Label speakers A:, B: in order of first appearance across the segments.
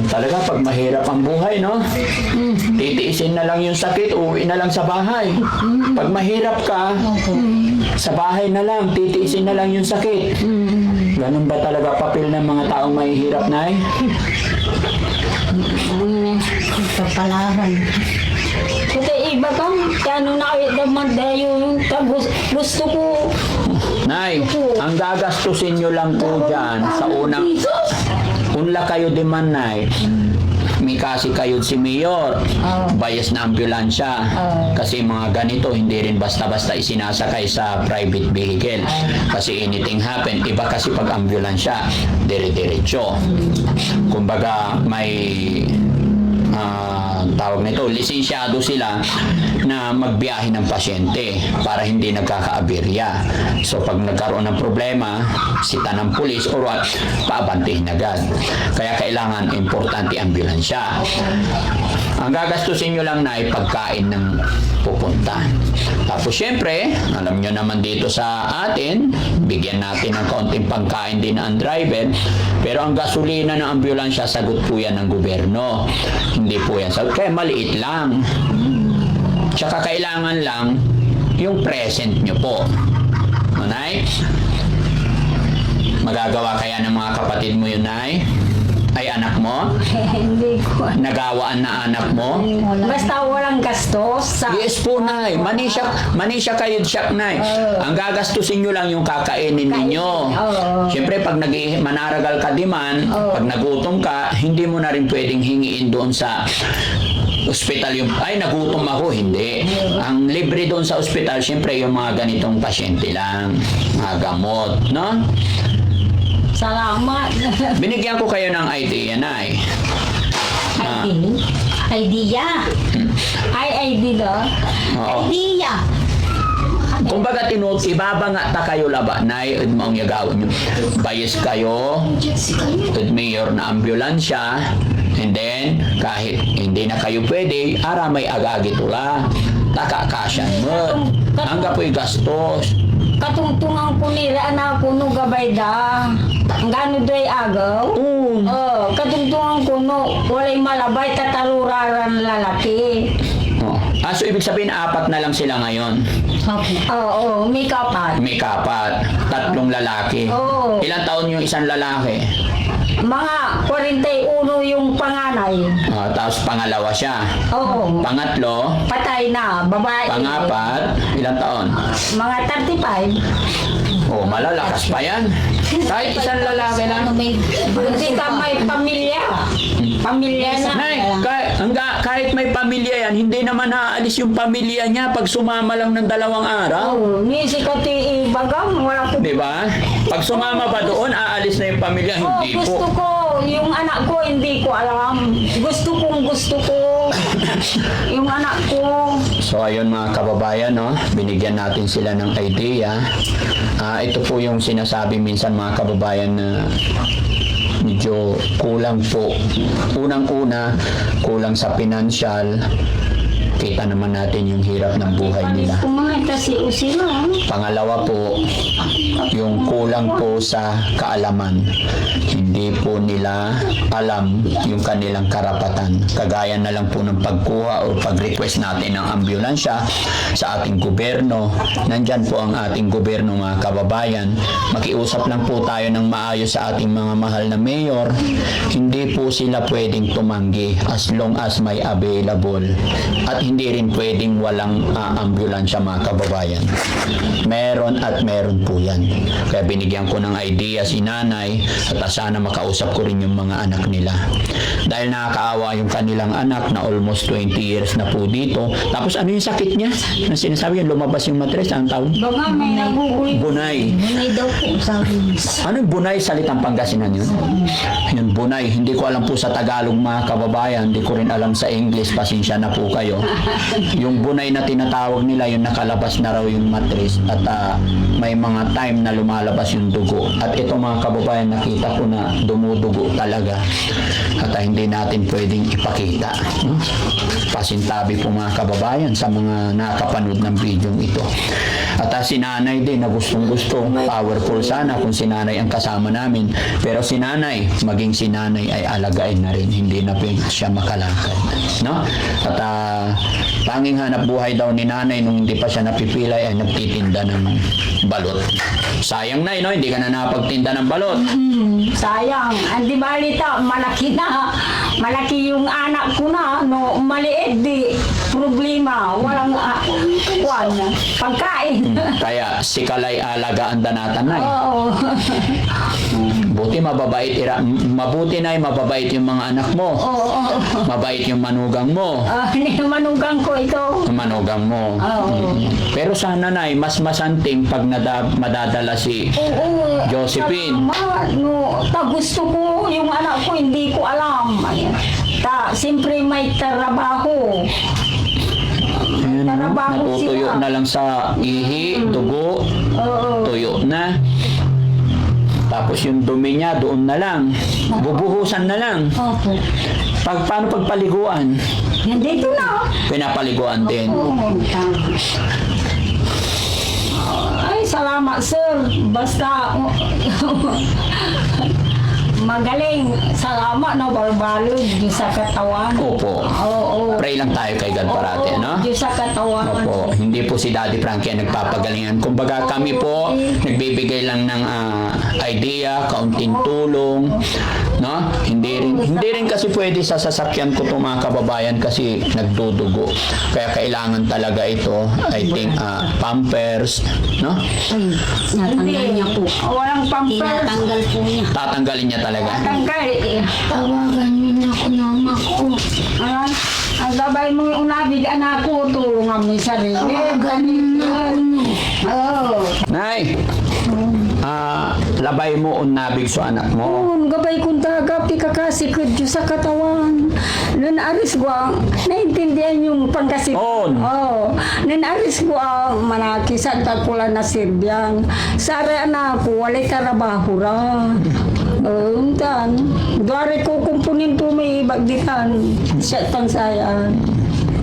A: Talaga, pag mahirap ang buhay, no? Titiisin na lang yung sakit, uwi na lang sa bahay. Pag mahirap ka, sa bahay na lang, titiisin na lang yung sakit. Ganun ba talaga papel ng mga taong mahihirap, Nay?
B: Kapalaran. Kasi iba kang, kano na naman dahil yung gusto ko.
A: Nay, ang gagastusin nyo lang po dyan sa unang... Unla kayo di man, Nay. May kasi kayo si Mayor, bias na ambulansya. Kasi mga ganito, hindi rin basta-basta isinasakay sa private vehicle. Kasi anything happen, iba kasi pag ambulansya, dire-diretso. Kumbaga, may tawag nito, lisensyado sila na magbiyahe ng pasyente para hindi nagkakaaberya. So pag nagkaroon ng problema, sita ng pulis or what, paabantihin agad. Kaya kailangan importante ambulansya. Ang gagastusin nyo lang na ay pagkain ng pupunta. Tapos syempre, alam nyo naman dito sa atin, bigyan natin ng kaunting pagkain din ang driver. Pero ang gasolina ng ambulansya, sagot po yan ng gobyerno. Hindi po yan sagot. Kaya maliit lang. Tsaka kailangan lang yung present nyo po. Nay? Magagawa kaya ng mga kapatid mo yun, Nay? Ay anak mo?
B: Hindi ko.
A: Nagawaan na anak mo?
B: Basta walang gastos.
A: Yes po, Nay. Manisya kayo siyak, Nay. Ang gagastusin nyo lang yung kakainin ninyo. Siyempre, pag manaragal ka di man, pag nagutom ka, hindi mo na rin pwedeng hingiin doon sa ospital yung, ay nagutom ako, hindi. Ang libre doon sa ospital, siyempre yung mga ganitong pasyente lang. Mga gamot, no?
B: Salamat.
A: Binigyan ko kayo ng idea, Nay.
B: Idea. Ay, idea.
A: Oo.
B: Idea.
A: Kumbaga ibabanga ta kayo laba, Nay, mo ang yagawin nyo. Bayis kayo, mayor na ambulansya, and then, kahit hindi na kayo pwede, aramay agagi tula. Takakasyan mo. Hangga po'y gastos.
B: Katungtungan ko nila na kuno gabay da. Ang gano do'y agaw? Katungtungan ko no, walay malabay tataluraran lalaki.
A: So ibig sabihin, 4 na lang sila ngayon.
B: Oo, may kapat.
A: May 4, 3 lalaki.
B: Oo.
A: Ilang taon yung isang lalaki?
B: Mga 41 yung panganay.
A: Tapos pangalawa siya.
B: Oo.
A: Pangatlo,
B: Patay na, babae.
A: pangapat, ilang taon?
B: Mga 35.
A: Malalakas pa yan. Kahit isang lalaki lang.
B: Hindi ka may pamilya. Pamilya na.
A: Nay, kahit may pamilya yan, hindi naman aalis yung pamilya niya pag sumama lang ng 2 araw.
B: Nisi ko ti ibagam, wala ko.
A: Di ba? Pag sumama pa doon, aalis na yung pamilya. Hindi
B: gusto
A: po.
B: ko, yung anak ko hindi ko alam. Gusto ko. Yung anak ko.
A: So ayun mga kababayan, no? Binigyan natin sila ng idea. Ito po yung sinasabi minsan mga kababayan na medyo kulang po. Unang-una, kulang sa pinansyal. Kita naman natin yung hirap ng buhay nila.
B: Kumanta si Usila.
A: Pangalawa po, yung kulang po sa kaalaman. Hindi po nila alam yung kanilang karapatan. Kagaya na lang po ng pagkuha o pag-request natin ng ambulansya sa ating gobyerno. Nandyan po ang ating gobyerno mga kababayan. Makiusap lang po tayo ng maayos sa ating mga mahal na mayor. Hindi po sila pwedeng tumanggi as long as may available. At hindi rin pwedeng walang ambulansya mga kababayan. Meron at meron po yan. Kaya binigyan ko ng idea si nanay at sana makausap ko rin yung mga anak nila. Dahil nakakaawa yung kanilang anak na almost 20 years na po dito. Tapos ano yung sakit niya? Na sinasabi yung lumabas yung matres, ang tawag?
B: Baka may nabubuhay.
A: Bunay.
B: Bunay daw po, sabi.
A: Ano yung bunay? Salitang Pangasinan yun? Yung bunay. Hindi ko alam po sa Tagalog mga kababayan. Hindi ko rin alam sa English. Pasensya na po kayo. Yung bunay na tinatawag nila, yung nakalabas na raw yung matris at may mga time na lumalabas yung dugo. At ito mga kababayan, nakita ko na dumudugo dugo talaga at hindi natin pwedeng ipakita, no? Pasintabi po mga kababayan sa mga nakapanood ng video ito. At si nanay din na gustong-gusto, powerful sana kung si nanay ang kasama namin. Pero si nanay, maging si nanay ay alagain na rin, hindi na siya makalakad, no? At tanging hanap buhay daw ni nanay nung hindi pa siya napipilay ay nagtitinda ng balot. Sayang na, no? Hindi ka na napagtinda ng balot.
B: Sayang. Hindi balita, malaki na. Malaki yung anak ko na. No, maliit di. Problema. Walang pagkain.
A: Kaya si Kalay alagaan danatan na.
B: Oo.
A: Buti mababait, mabuti na mababait yung mga anak mo.
B: Oo.
A: Mabait yung manugang mo.
B: Manugang ko ito.
A: Manugang mo.
B: Oo.
A: Pero sana na mas masanting pag madadala si
B: Oo.
A: Josephine.
B: No, gusto ko yung anak ko, hindi ko alam. Siyempre may trabaho.
A: Ayan, no?
B: Trabaho
A: Natutuyo
B: sila.
A: na lang sa ihi, dugo,
B: Oo.
A: tuyo na. Tapos yung dumi niya, doon na lang. Bubuhusan na lang.
B: Opo.
A: Paano pagpaliguan?
B: Nandito na.
A: Pinapaliguan din.
B: Oo. Ay, salamat sir. Basta magaling. Salamat na balbalog Diyos sa katawan.
A: Opo.
B: Oo.
A: Pray lang tayo kay God parati, no?
B: Diyos sa katawan.
A: Opo, hindi po si Daddy Frankie ang nagpapagalingan. Kumbaga kami po, nagbibigay lang ng idea, kaunting tulong, no? Hindi rin kasi pwede sa sasakyan ko itong mga kababayan kasi nagdudugo. Kaya kailangan talaga ito, I think, pampers, no?
C: Natanggal niya po.
B: Walang pampers.
C: Tinatanggal po niya.
A: Tatanggalin niya talaga.
B: Tanggal.
C: Tawagan niyo na ako ng ama ko.
B: Ayan. Ang gabay mo yung unabig, anak ko, tulungan mo yung sarili.
C: Tawagan niyo na ako.
B: Oo.
A: Nay, labay mo unabig so anak mo.
B: Oo, gabay kong tagap, ikakasikod Diyos sa katawan. Nun aris ko ang, naintindihan yung pangkasikod. Oo. Nun aris ko ang manakisan tagpula na sirbyan. Sara anak ko, walay karabaho ra. Untan. Duwari ko kumpunin to may bagditan. Siya tansayan.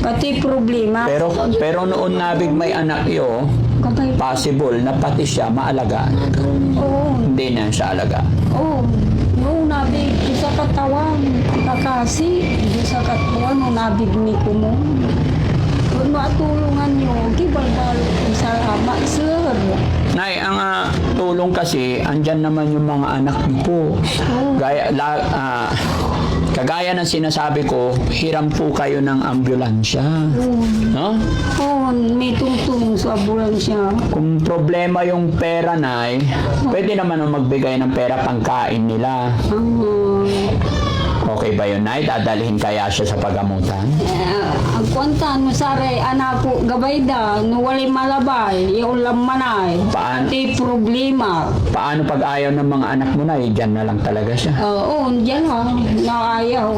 B: Pati problema.
A: Pero noon nabig may anak iyo,
B: Gabay.
A: possible na pati siya maalagaan.
B: Oo.
A: Hindi na siya alagaan.
B: Oo. Nung nabig ko sa katawan, kakasi, sa katawan, nung nabig ni ko mo. Kung matulungan nyo, gibalbalo kong salamat, sir.
A: Nay, ang tulong kasi, andyan naman yung mga anak niyo po. Kagaya ng sinasabi ko, hiram po kayo ng ambulansya. No?
B: Oo, may tungtong sa ambulansya.
A: Kung problema yung pera, Nay, pwede naman magbigay ng pera pangkain nila. Okay ba yun, Nay? Dadalhin kaya siya sa pagamutan?
B: Ang kwanta, no sare, anak ko, gabay da, no walay malabay, yung lamanay.
A: Paano?
B: Pati problema.
A: Paano pag ayaw ng mga anak mo, Nay? Diyan na lang talaga siya.
B: Oo, diyan lang, naayaw.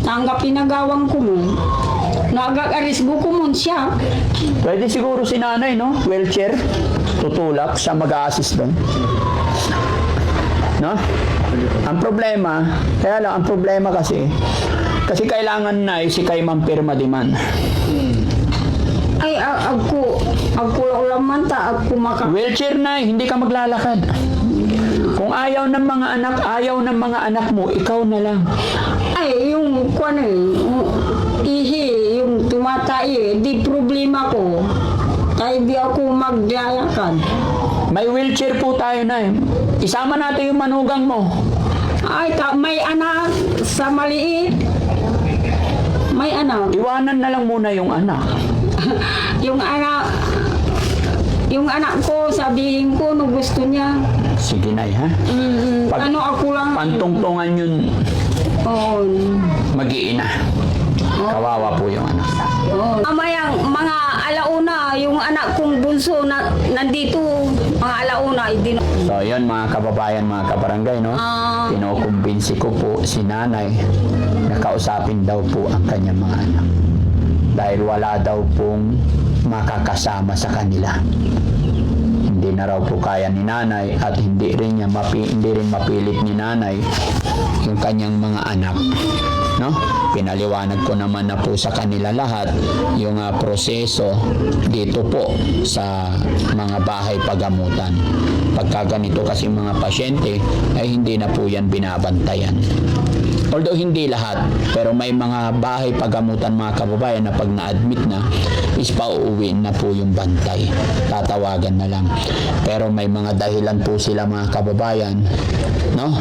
B: Tanggap pinagawang ko mo. Nagag-arisgo ko mo siya.
A: Pwede siguro si nanay, no? Wheelchair, tutulak, siya mag-a-assist doon. No? Ang problema, kaya lang, ang problema kasi kailangan na si kay mampirma di man.
B: Ay, ako lang man ta, ako
A: Wheelchair na, hindi ka maglalakad. Kung ayaw ng mga anak mo, ikaw na lang.
B: Ay, yung ihi, yung tumatay, di problema ko. Kaya di ako maglalakad.
A: May wheelchair po tayo na. Isama natin yung manugang mo.
B: Ay, may anak sa maliit. May anak.
A: Iwanan na lang muna yung anak.
B: Yung anak ko, sabihin ko, no gusto niya.
A: Sige, Nay, ha?
B: Ako lang.
A: Pantungtungan yun,
B: Oo.
A: mag-iina. Kawawa po yung anak.
B: Mamayang mga alauna, yung anak kong bunso na nandito, mga alauna,
A: So, yun mga kababayan, mga kabarangay, no? Kinukumbinsi ko po si nanay na kausapin daw po ang kanyang mga anak. Dahil wala daw pong makakasama sa kanila. hindi na raw po kaya ni nanay at hindi rin mapilit ni nanay yung kanyang mga anak, no? Pinaliwanag ko naman na po sa kanila lahat yung proseso dito po sa mga bahay pagamutan. Pagka ganito kasi mga pasyente ay hindi na po yan binabantayan. Although hindi lahat, pero may mga bahay pagamutan mga kababayan na pag na-admit na is pauuwiin na po yung bantay. Tatawagan na lang. Pero may mga dahilan po sila mga kababayan, no?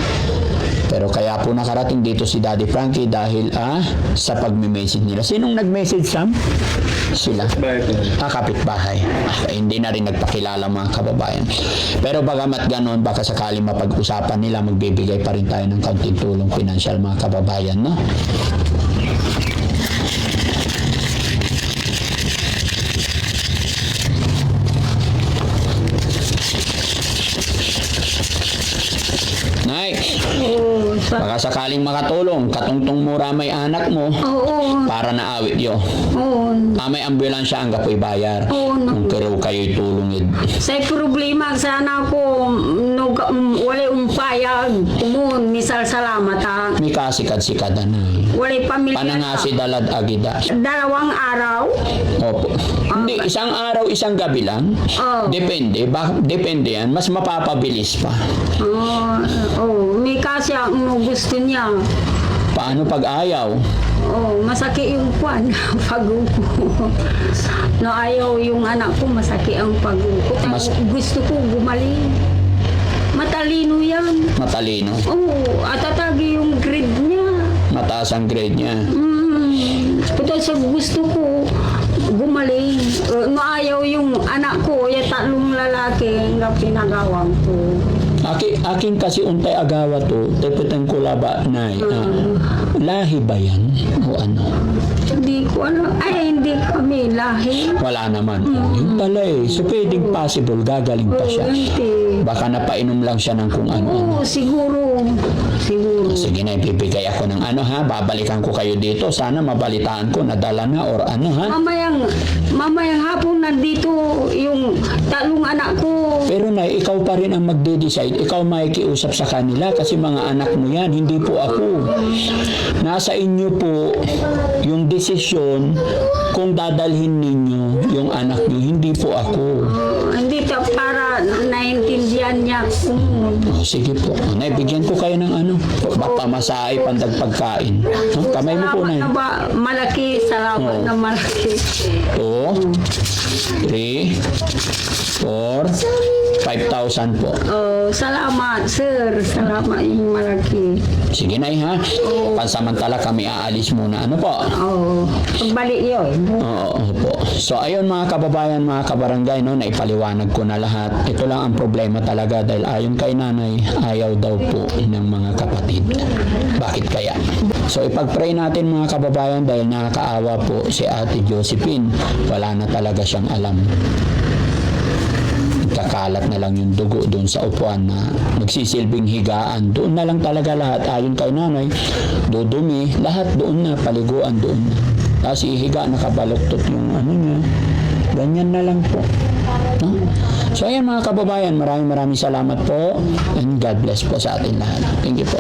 A: Pero kaya po nakarating dito si Daddy Frankie dahil sa pagme-message nila. Sinong nag-message, Sam? Sila. Kapitbahay. Hindi na rin nagpakilala mga kababayan. Pero bagamat ganon, baka sakaling mapag-usapan nila, magbibigay pa rin tayo ng kaunting tulong pinansyal mga kababayan, no? Nay,
B: Oo,
A: baka sakaling makatulong, katungtong mura may anak mo,
B: oo,
A: para na awit yo.
B: oo.
A: May ambulansya ang kapoy bayar.
B: Oo,
A: Kung kero kayo'y tulungid.
B: Sa problema sana ko wala umpayag kumun misal salamat ha.
A: May kasikad-sikad na.
B: Wala pamilya.
A: Panangasi dalad agida.
B: 2 araw.
A: Opo. Hindi, isang araw, isang gabi lang.
B: Oo.
A: Depende. Depende yan. Mas mapapabilis pa.
B: May kasi ang gusto niya.
A: Paano pag ayaw?
B: Masakit yung kwan, pag-upo. No, ayaw yung anak ko, masakit ang pag-upo. Gusto ko gumaling. Matalino yan.
A: Matalino.
B: At tatagi yung grade niya.
A: Mataas ang grade niya.
B: Pero sa gusto ko, gumaling. Maayaw yung anak ko, yung 3 lalaki na pinagawang ko.
A: Akin kasi untay agawa to, tepetan ko laba na lahi ba yan? O ano?
B: Hindi ko alam. Ay, hindi kami lahi.
A: Wala naman. Yung pala So pwedeng possible, gagaling pa siya.
B: Hindi.
A: Baka napainom lang siya ng kung ano-ano.
B: Siguro.
A: Sige na, ibibigay ako ng babalikan ko kayo dito. Sana mabalitaan ko, nadala na or
B: Mamayang hapon nandito yung 3 anak ko.
A: Pero na, ikaw pa rin ang magde-decide. Ikaw makikiusap sa kanila kasi mga anak mo yan, hindi po ako. Nasa inyo po yung desisyon kung dadalhin ninyo yung anak niyo, hindi po ako.
B: Hindi to para naintindihan niya kung
A: Sige po. Naibigyan ko kayo ng pamasahe, pandag pagkain. Kamay mo po na yun.
B: malaki, salamat na malaki.
A: 2, 3, 4, 5,000 po.
B: Salamat, sir. Salamat yung malaki.
A: Sige na pansamantala kami aalis muna. Ano po?
B: Pagbalik yun.
A: Oo po. So ayun mga kababayan, mga kabarangay, naipaliwanag ko na lahat. Ito lang ang problema talaga dahil ayon kay nanay, ayaw daw po ng mga kapatid. Bakit kaya? So ipag-pray natin mga kababayan dahil nakakaawa po si Ate Josephine. Wala na talaga siyang alam. Kakalat na lang yung dugo doon sa upuan na magsisilbing higaan. Doon na lang talaga lahat. Ayon kay nanay, dudumi, lahat doon na, paliguan doon na. Tapos ihiga, nakabaluktot yung niya. Ganyan na lang po. No? So ayan mga kababayan, maraming salamat po and God bless po sa ating lahat. Thank you po.